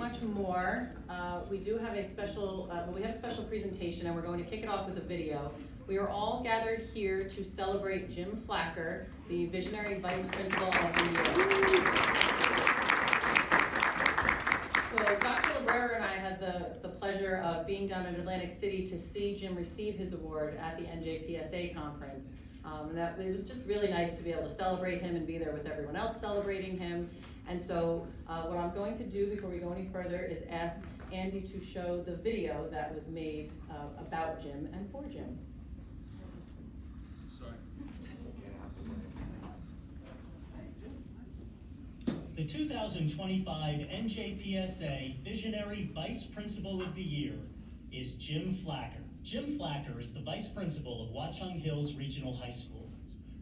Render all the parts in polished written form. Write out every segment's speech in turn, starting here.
much more. We do have a special, we have a special presentation, and we're going to kick it off with a video. We are all gathered here to celebrate Jim Flakker, the visionary vice principal of the year. So Dr. LeBrera and I had the pleasure of being down in Atlantic City to see Jim receive his award at the NJPSA conference. And it was just really nice to be able to celebrate him and be there with everyone else celebrating him. And so what I'm going to do before we go any further is ask Andy to show the video that was made about Jim and for Jim. The 2025 NJPSA Visionary Vice Principal of the Year is Jim Flakker. Jim Flakker is the Vice Principal of Watchung Hills Regional High School,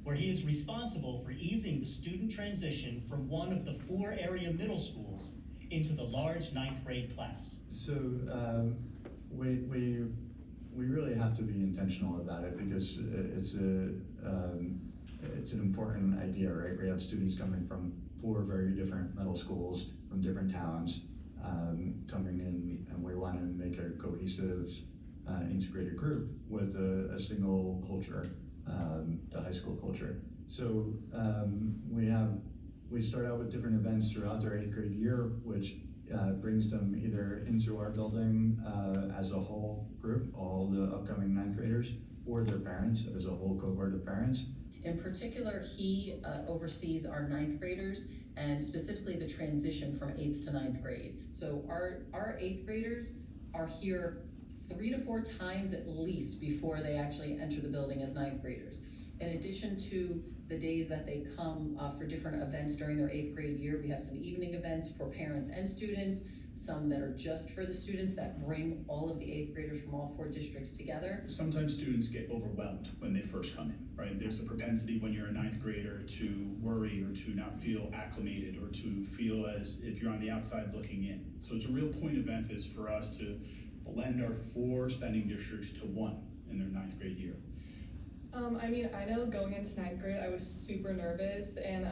where he is responsible for easing the student transition from one of the 4 area middle schools into the large 9th grade class. So we really have to be intentional about it because it's an important idea, right? We have students coming from 4 very different middle schools from different towns coming in, and we want to make a cohesive, integrated group with a single culture, the high school culture. So we start out with different events throughout their 8th grade year, which brings them either into our building as a whole group, all the upcoming 9th graders, or their parents as a whole cohort of parents. In particular, he oversees our 9th graders and specifically the transition from 8th to 9th grade. So our 8th graders are here 3 to 4 times at least before they actually enter the building as 9th graders. In addition to the days that they come for different events during their 8th grade year, we have some evening events for parents and students, some that are just for the students that bring all of the 8th graders from all 4 districts together. Sometimes students get overwhelmed when they first come in, right? There's a propensity when you're a 9th grader to worry or to not feel acclimated or to feel as if you're on the outside looking in. So it's a real point of emphasis for us to blend our 4 sending districts to 1 in their 9th grade year. I know going into 9th grade, I was super nervous, and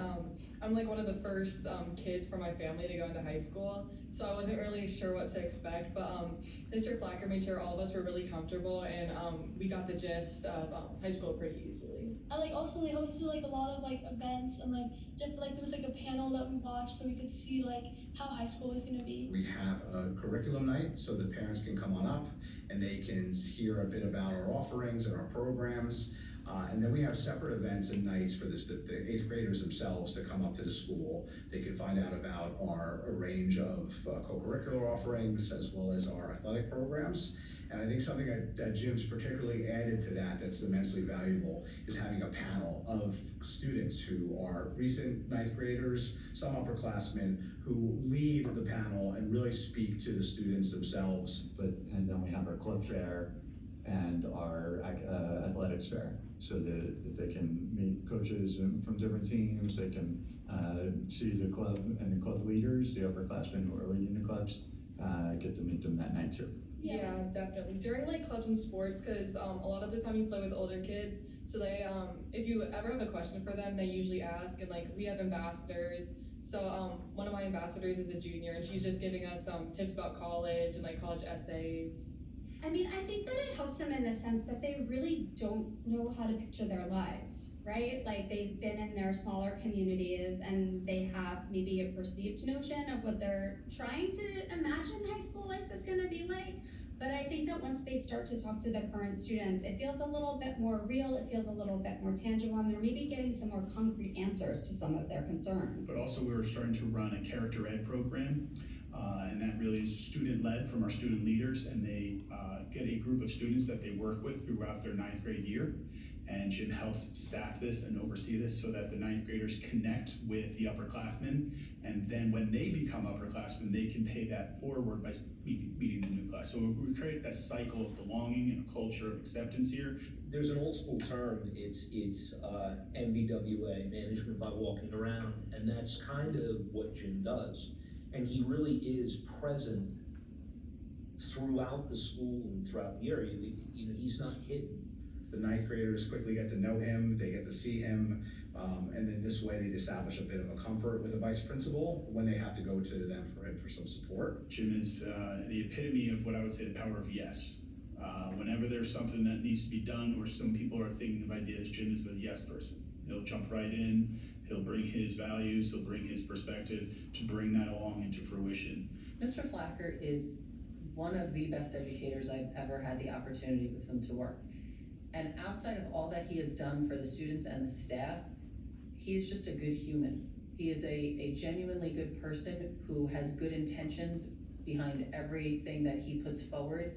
I'm like one of the first kids from my family to go into high school, so I wasn't really sure what to expect, but Mr. Flakker made sure all of us were really comfortable, and we got the gist of high school pretty easily. Also they hosted a lot of events and different, there was a panel that we watched so we could see how high school was gonna be. We have a curriculum night so the parents can come on up and they can hear a bit about our offerings and our programs. And then we have separate events and nights for the 8th graders themselves to come up to the school. They can find out about a range of co-curricular offerings as well as our athletic programs. And I think something that Jim's particularly added to that's immensely valuable is having a panel of students who are recent 9th graders, some upperclassmen, who lead the panel and really speak to the students themselves. And then we have our club fair and our athletics fair, so that they can meet coaches from different teams. They can see the club and the club leaders, the upperclassmen who are leading the clubs, get to meet them that night too. Yeah, definitely. During clubs and sports, because a lot of the time you play with older kids, so they, if you ever have a question for them, they usually ask, and we have ambassadors. So one of my ambassadors is a junior, and she's just giving us tips about college and college essays. I think that it helps them in the sense that they really don't know how to picture their lives, right? They've been in their smaller communities and they have maybe a perceived notion of what they're trying to imagine high school life is gonna be like. But I think that once they start to talk to the current students, it feels a little bit more real, it feels a little bit more tangible, and they're maybe getting some more concrete answers to some of their concerns. But also we're starting to run a character ed program, and that really is student-led from our student leaders, and they get a group of students that they work with throughout their 9th grade year. And Jim helps staff this and oversee this so that the 9th graders connect with the upperclassmen, and then when they become upperclassmen, they can pay that forward by meeting the new class. So we create a cycle of belonging and a culture of acceptance here. There's an old school term, it's MBWA, management by walking around, and that's kind of what Jim does. And he really is present throughout the school and throughout the area. He's not hidden. The ninth graders quickly get to know him, they get to see him, and then this way they establish a bit of a comfort with the vice principal when they have to go to them for some support. Jim is the epitome of what I would say the power of yes. Whenever there's something that needs to be done or some people are thinking of ideas, Jim is a yes person. He'll jump right in, he'll bring his values, he'll bring his perspective to bring that along into fruition. Mr. Flakker is one of the best educators I've ever had the opportunity with him to work. And outside of all that he has done for the students and the staff, he is just a good human. He is a genuinely good person who has good intentions behind everything that he puts forward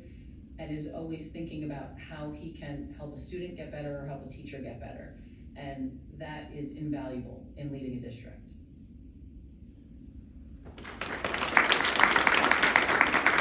and is always thinking about how he can help a student get better or help a teacher get better. And that is invaluable in leading a district.